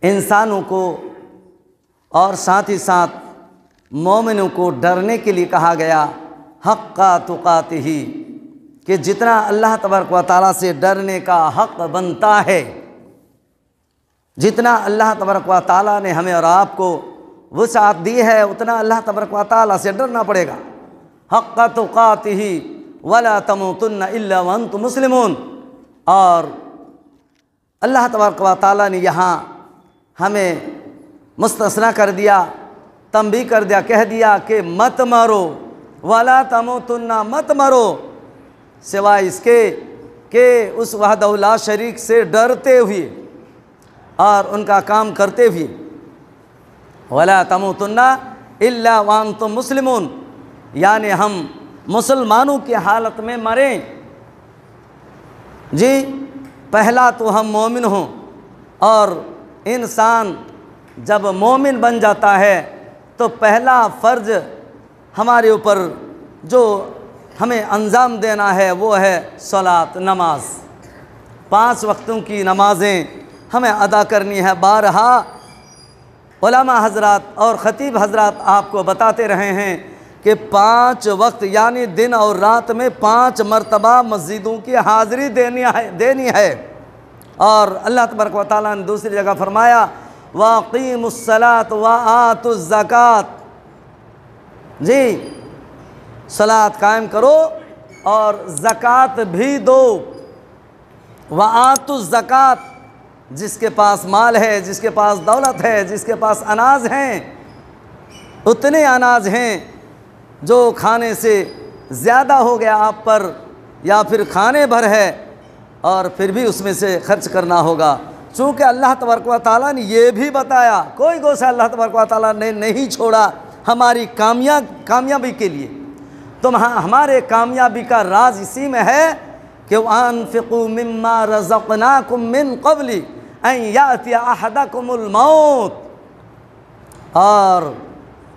इंसानों को और साथ ही साथ मोमिनों को डरने के लिए कहा गया हक़्क़ा तुक़ातिही, कि जितना अल्लाह तबारक व तआला से डरने का हक़ बनता है, जितना अल्लाह तबारक व तआला ने हमें और आपको वुसअत दी है, उतना अल्लाह तबारक व तआला से डरना पड़ेगा। हक़्क़ा तुक़ातिही वला तमूतुन्ना इल्ला व अंतुम मुस्लिमून। और अल्लाह तबारक व तआला ने यहाँ हमें मुस्तस्ना कर दिया, तंबीह कर दिया, कह दिया कि मत मरो, वला तमूतुन्ना, मत मरो, सिवाय इसके कि उस वहदहु ला शरीक से डरते हुए और उनका काम करते हुए। वला तमूतुन्ना इल्ला व अंतुम मुस्लिमून, यानी हम मुसलमानों की हालत में मरें। जी, पहला तो हम मोमिन हों, और इंसान जब मोमिन बन जाता है तो पहला फ़र्ज हमारे ऊपर जो हमें अंजाम देना है वो है सलात, नमाज। 5 वक्तों की नमाज़ें हमें अदा करनी है। बारहा उलमा हजरात और ख़तीब हजरात आपको बताते रहे हैं कि 5 वक्त यानी दिन और रात में 5 मरतबा मस्जिदों की हाज़िरी देनी है। और अल्लाह तबारक व तआला ने दूसरी जगह फरमाया वाक़ीमुस्सलात व आतुज़्ज़कात। जी, सलात कायम करो और ज़कात भी दो। व आतुज़्ज़कात, जिसके पास माल है, जिसके पास दौलत है, जिसके पास अनाज हैं, उतने अनाज हैं जो खाने से ज़्यादा हो गया आप पर, या फिर खाने भर है और फिर भी उसमें से खर्च करना होगा। चूँकि अल्लाह तबारक व तआला ने ये भी बताया, कोई गोशा अल्लाह तबारक व तआला ने नहीं छोड़ा हमारी कामयाबी के लिए। तो हमारे कामयाबी का राज इसी में है कि वअन्फ़िक़ू मिम्मा रज़क़नाकुम मिन क़ब्लि अन यातिया अहदकुमुल मौत। और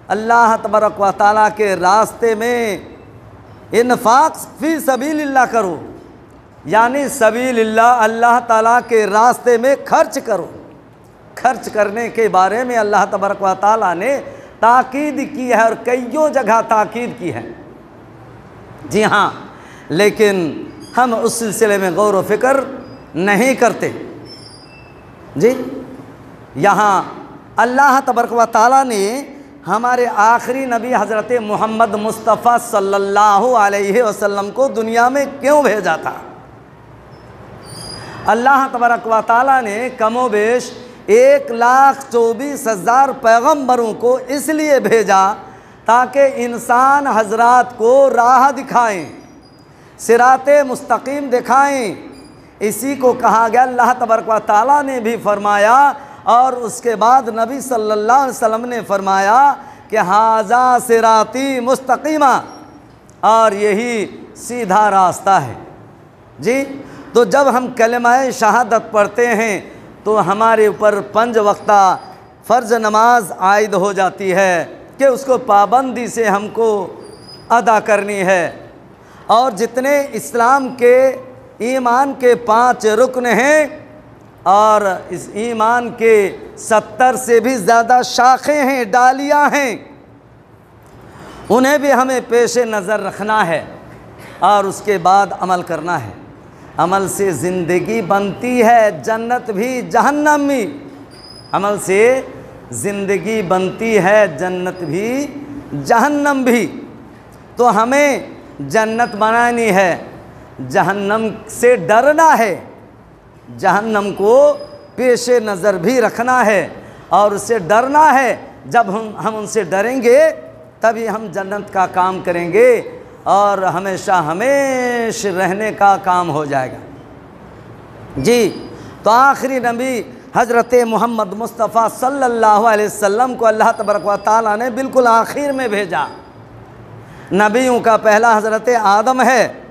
अल्लाह तबारक व तआला के रास्ते में इन्फ़ाक़ फ़ी सबीलिल्लाह करो, यानी सबीलिल्लाह, अल्लाह ताला के रास्ते में खर्च करो। खर्च करने के बारे में अल्लाह तबारक व तआला ने ताकीद की है और कईयों जगह ताकीद की है। जी हाँ, लेकिन हम उस सिलसिले में गौर व फ़िक्र नहीं करते। जी, यहाँ अल्लाह तबारक व तआला ने हमारे आखिरी नबी हज़रत मोहम्मद मुस्तफ़ा सल्लल्लाहु अलैहि वसल्लम को दुनिया में क्यों भेजा था? अल्लाह तबारक व तआला ने कमोबेश 1,24,000 पैगम्बरों को इसलिए भेजा ताकि इंसान हजरात को राह दिखाएं, सिराते मुस्तकीम दिखाएं। इसी को कहा गया, अल्लाह तबारक व तआला ने भी फरमाया और उसके बाद नबी सल्लल्लाहु अलैहि वसल्लम ने फरमाया कि हाज़ा सिराती मुस्तकीमा, और यही सीधा रास्ता है। जी, तो जब हम कलिमाए शहादत पढ़ते हैं तो हमारे ऊपर 5 वक्ता फ़र्ज़ नमाज आयद हो जाती है कि उसको पाबंदी से हमको अदा करनी है। और जितने इस्लाम के ईमान के 5 रुकन हैं और इस ईमान के 70 से भी ज़्यादा शाखें हैं, डालियाँ हैं, उन्हें भी हमें पेश नज़र रखना है और उसके बाद अमल करना है। अमल से ज़िंदगी बनती है, जन्नत भी जहन्नम भी। अमल से ज़िंदगी बनती है, जन्नत भी जहन्नम भी। तो हमें जन्नत बनानी है, जहन्नम से डरना है, जहन्नम को पेश नज़र भी रखना है और उससे डरना है। जब हम उनसे डरेंगे तभी हम जन्नत का काम करेंगे और हमेशा हमेशा रहने का काम हो जाएगा। जी, तो आखिरी नबी हज़रत मोहम्मद मुस्तफ़ा सल्लल्लाहु अलैहि वसल्लम को अल्लाह तबारक व तआला ने बिल्कुल आखिर में भेजा। नबियों का पहला हज़रत आदम है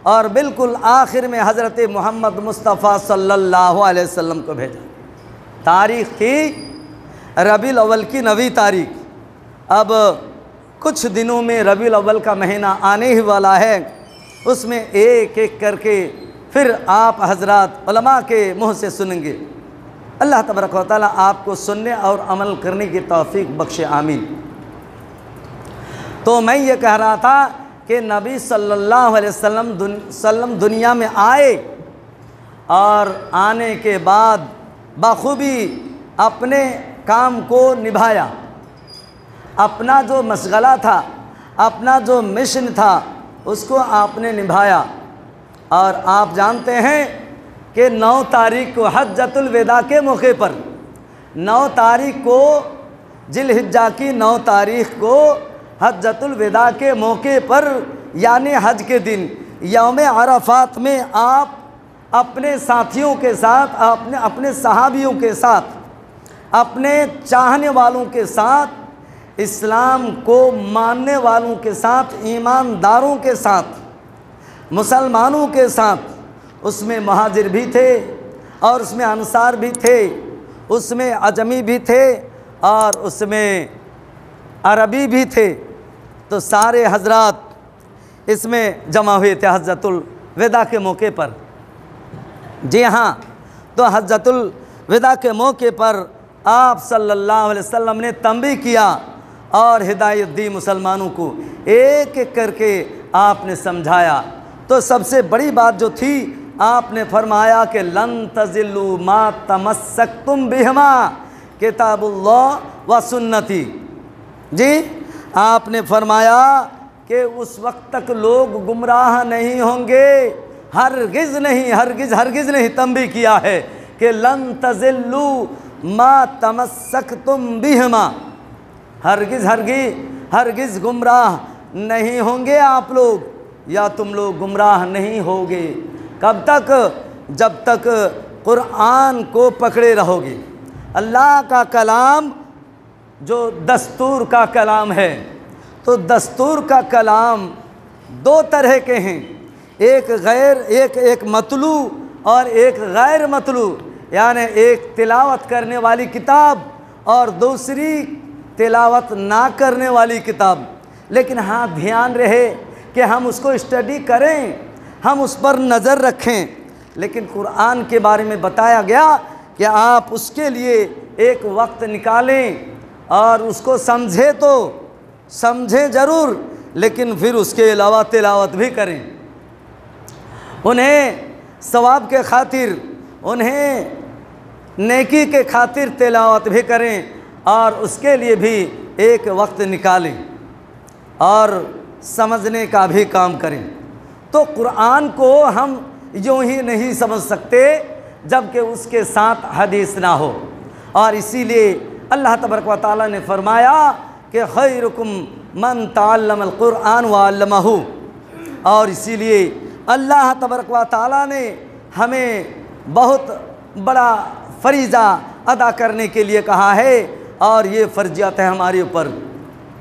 और बिल्कुल आखिर में हज़रत मोहम्मद मुस्तफ़ा सल्लल्लाहु अलैहि वसल्लम को भेजा। तारीख़ थी रबीउल अव्वल की 9वीं तारीख़। अब कुछ दिनों में रबीउल अव्वल का महीना आने ही वाला है। उसमें एक एक करके फिर आप हजरात उलमा के मुँह से सुनेंगे अल्लाह तबारक व तआला आपको सुनने और अमल करने की तौफीक बख्शे, आमीन। तो मैं ये कह रहा था कि नबी सल्लल्लाहु अलैहि वसल्लम दुनिया में आए और आने के बाद बखूबी अपने काम को निभाया। अपना जो मशगला था, अपना जो मिशन था, उसको आपने निभाया। और आप जानते हैं कि 9 तारीख को हज्जतुल विदा के मौके पर, 9 तारीख को जिलहिज्जा की 9 तारीख को हज्जतुल विदा के मौके पर यानी हज के दिन यौम अरफात में आप अपने साथियों के साथ, अपने सहाबियों के साथ, अपने चाहने वालों के साथ, इस्लाम को मानने वालों के साथ, ईमानदारों के साथ, मुसलमानों के साथ, उसमें महाजिर भी थे और उसमें अंसार भी थे, उसमें अजमी भी थे और उसमें अरबी भी थे। तो सारे हजरात इसमें जमा हुए थे हज्जतुल विदा के मौके पर। जी हाँ, तो हज्जतुल विदा के मौके पर आप सल्लल्लाहु अलैहि वसल्लम ने तंबीह किया और हिदायत दी मुसलमानों को, एक एक करके आपने समझाया। तो सबसे बड़ी बात जो थी, आपने फरमाया कि लन तज़िल्लू मा तमस्सकतुम बिहिमा किताबुल्लाह व सुन्नती। जी, आपने फरमाया कि उस वक्त तक लोग गुमराह नहीं होंगे, हरगिज़ नहीं, हरगिज़ नहीं। तंबीह किया है कि लन तज़िल्लू मा तमस्सकतुम बिहिमा, हरगिज़ गुमराह नहीं होंगे आप लोग, या तुम लोग गुमराह नहीं होगे। कब तक? जब तक कुरान को पकड़े रहोगे। अल्लाह का कलाम जो दस्तूर का कलाम है, तो दस्तूर का कलाम 2 तरह के हैं, एक मतलू और एक गैर मतलू, यानी एक तिलावत करने वाली किताब और दूसरी तिलावत ना करने वाली किताब। लेकिन हाँ, ध्यान रहे कि हम उसको स्टडी करें, हम उस पर नज़र रखें। लेकिन कुरान के बारे में बताया गया कि आप उसके लिए एक वक्त निकालें और उसको समझे, तो समझें ज़रूर, लेकिन फिर उसके अलावा तिलावत भी करें। उन्हें सवाब के खातिर, उन्हें नेकी के खातिर तिलावत भी करें और उसके लिए भी एक वक्त निकालें और समझने का भी काम करें। तो कुरान को हम यूँ ही नहीं समझ सकते जबकि उसके साथ हदीस ना हो। और इसीलिए अल्लाह तबारक व तआला ने फरमाया कि खैरुकुम मन तअल्लमल कुरान व अल्लमहु। और इसीलिए अल्लाह तबारक व तआला ने हमें बहुत बड़ा फरीज़ा अदा करने के लिए कहा है, और ये फ़र्जियत है हमारे ऊपर।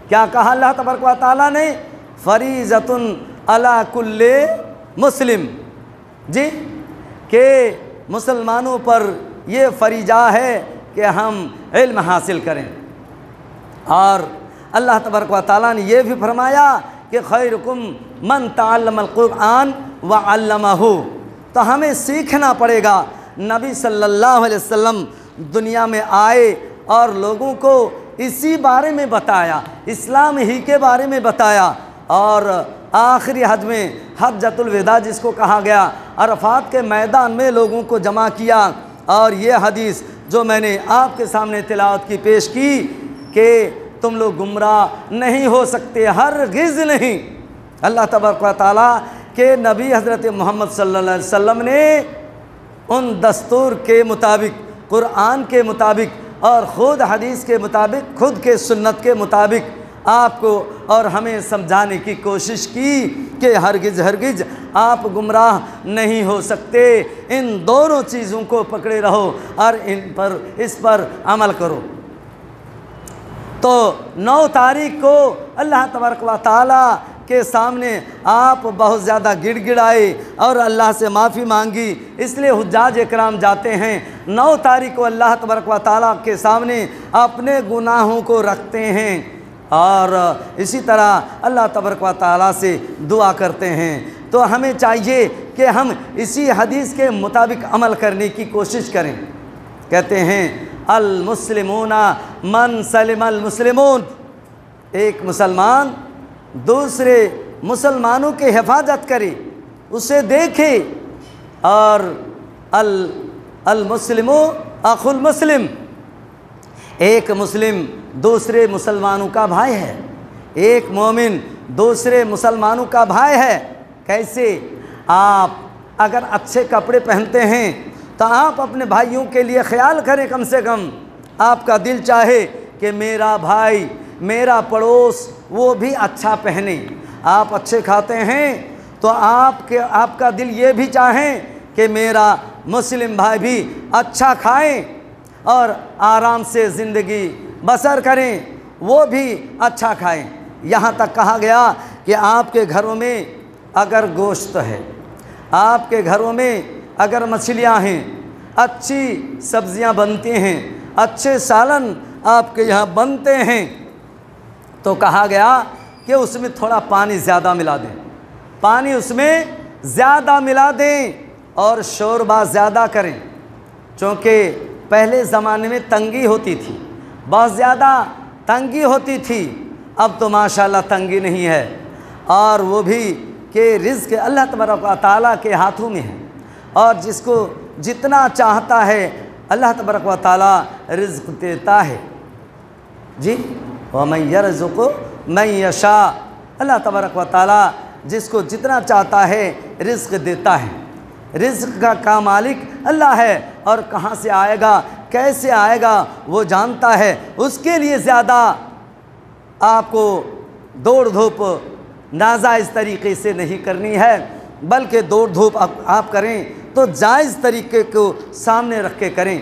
क्या कहा अल्लाह तबारक व तआला ने? फ़रीज़तुन अला कुल्ले मुस्लिम। जी, के मुसलमानों पर ये फरीजा है कि हम इल्म हासिल करें। और अल्लाह तबारक व तआला ने यह भी फरमाया कि खैरुकुम मन तअल्लमल कुरान व अल्लमहु। तो हमें सीखना पड़ेगा। नबी सल्लल्लाहु अलैहि वसल्लम दुनिया में आए और लोगों को इसी बारे में बताया, इस्लाम ही के बारे में बताया। और आखिरी हज में हज्जतुल विदा जिसको कहा गया, अरफात के मैदान में लोगों को जमा किया। और ये हदीस जो मैंने आपके सामने तिलावत की पेश की कि तुम लोग गुमराह नहीं हो सकते, हरगिज़ नहीं। अल्लाह तबारक व तआला के नबी हज़रत मोहम्मद सल्लल्लाहु अलैहि वसल्लम ने उन दस्तूर के मुताबिक, कुरान के मुताबिक और ख़ुद हदीस के मुताबिक, खुद के सुन्नत के मुताबिक आपको और हमें समझाने की कोशिश की कि हरगिज़ आप गुमराह नहीं हो सकते। इन दोनों चीज़ों को पकड़े रहो और इस पर अमल करो। तो 9 तारीख को अल्लाह तबारक व तआला के सामने आप बहुत ज़्यादा गिड़गिड़ाए और अल्लाह से माफ़ी मांगी। इसलिए हुज्जाज इकराम जाते हैं 9 तारीख को अल्लाह तबारक व तआला के सामने अपने गुनाहों को रखते हैं और इसी तरह अल्लाह तबारक व तआला से दुआ करते हैं। तो हमें चाहिए कि हम इसी हदीस के मुताबिक अमल करने की कोशिश करें कहते हैं अल मुस्लिमूना मन सलिमल मुस्लिमून, एक मुसलमान दूसरे मुसलमानों की हिफाजत करे, उसे देखे। और अल मुस्लिमो अखुल मुस्लिम, एक मुस्लिम दूसरे मुसलमानों का भाई है, एक मोमिन दूसरे मुसलमानों का भाई है। कैसे? आप अगर अच्छे कपड़े पहनते हैं तो आप अपने भाइयों के लिए ख्याल करें, कम से कम आपका दिल चाहे कि मेरा भाई, मेरा पड़ोस वो भी अच्छा पहने। आप अच्छे खाते हैं तो आपका दिल ये भी चाहें कि मेरा मुस्लिम भाई भी अच्छा खाएं और आराम से ज़िंदगी बसर करें, वो भी अच्छा खाएं। यहाँ तक कहा गया कि आपके घरों में अगर गोश्त है, आपके घरों में अगर मछलियाँ हैं, अच्छी सब्जियाँ बनती हैं, अच्छे सालन आपके यहाँ बनते हैं, तो कहा गया कि उसमें थोड़ा पानी ज़्यादा मिला दें, पानी उसमें ज़्यादा मिला दें और शोरबा ज़्यादा करें। क्योंकि पहले ज़माने में तंगी होती थी, बहुत ज़्यादा तंगी होती थी। अब तो माशाल्लाह तंगी नहीं है, और वो भी कि रिज़्क़ अल्लाह तबारक व तआला के हाथों में है, और जिसको जितना चाहता है अल्लाह तबारक व तआला रिज़्क़ देता है। जी, व मन यरज़ुक़ु मन यशा, अल्लाह तबारक व तआला जिसको जितना चाहता है रिज़्क़ देता है। रिज़्क़ का मालिक अल्लाह है, और कहाँ से आएगा, कैसे आएगा वो जानता है। उसके लिए ज़्यादा आपको दौड़ धूप नाजायज़ तरीक़े से नहीं करनी है, बल्कि दौड़ धूप आप करें तो जायज़ तरीक़े को सामने रख के करें।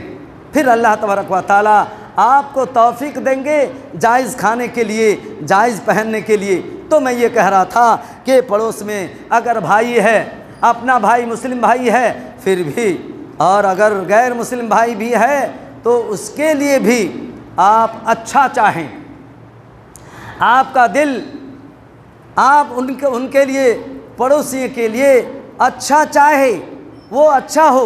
फिर अल्लाह तबारक व तआला आपको तौफ़ीक़ देंगे जायज़ खाने के लिए, जायज़ पहनने के लिए। तो मैं ये कह रहा था कि पड़ोस में अगर भाई है, अपना भाई मुस्लिम भाई है फिर भी, और अगर गैर मुस्लिम भाई भी है तो उसके लिए भी आप अच्छा चाहें। आपका दिल आप उनके लिए, पड़ोसी के लिए अच्छा चाहे, वो अच्छा हो।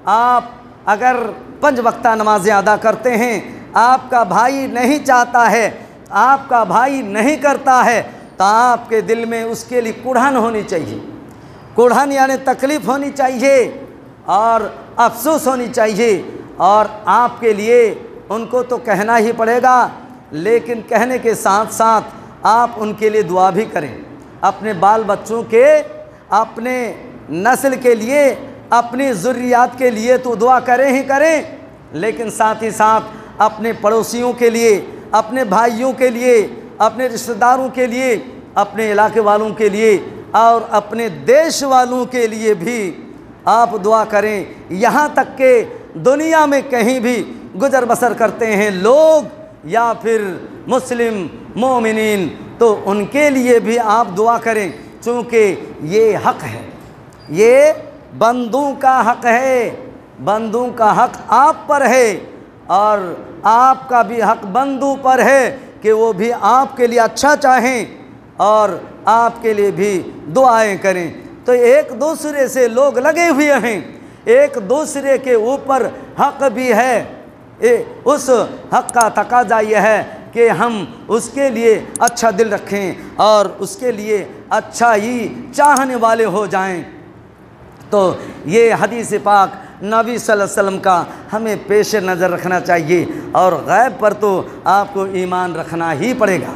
आप अगर 5 वक्ता नमाज़ें अदा करते हैं, आपका भाई नहीं चाहता है, आपका भाई नहीं करता है, तो आपके दिल में उसके लिए कुढ़न होनी चाहिए। कुढ़न यानी तकलीफ़ होनी चाहिए और अफसोस होनी चाहिए, और आपके लिए उनको तो कहना ही पड़ेगा, लेकिन कहने के साथ साथ आप उनके लिए दुआ भी करें। अपने बाल बच्चों के, अपने नस्ल के लिए, अपनी ज़ुर्रियात के लिए तो दुआ करें ही करें, लेकिन साथ ही साथ अपने पड़ोसियों के लिए, अपने भाइयों के लिए, अपने रिश्तेदारों के लिए, अपने इलाके वालों के लिए और अपने देश वालों के लिए भी आप दुआ करें। यहाँ तक के दुनिया में कहीं भी गुजर बसर करते हैं लोग या फिर मुस्लिम मोमिनीन, तो उनके लिए भी आप दुआ करें, चूँकि ये हक़ है, ये बंदों का हक़ है, बंदों का हक़ आप पर है, और आपका भी हक़ बंदों पर है कि वो भी आपके लिए अच्छा चाहें और आपके लिए भी दुआएं करें। तो एक दूसरे से लोग लगे हुए हैं, एक दूसरे के ऊपर हक़ भी है। उस हक़ का तकाज़ा यह है कि हम उसके लिए अच्छा दिल रखें और उसके लिए अच्छा ही चाहने वाले हो जाएं। तो ये हदीस पाक नबी सल्लल्लाहु अलैहि वसल्लम का हमें पेश नज़र रखना चाहिए, और गैब पर तो आपको ईमान रखना ही पड़ेगा।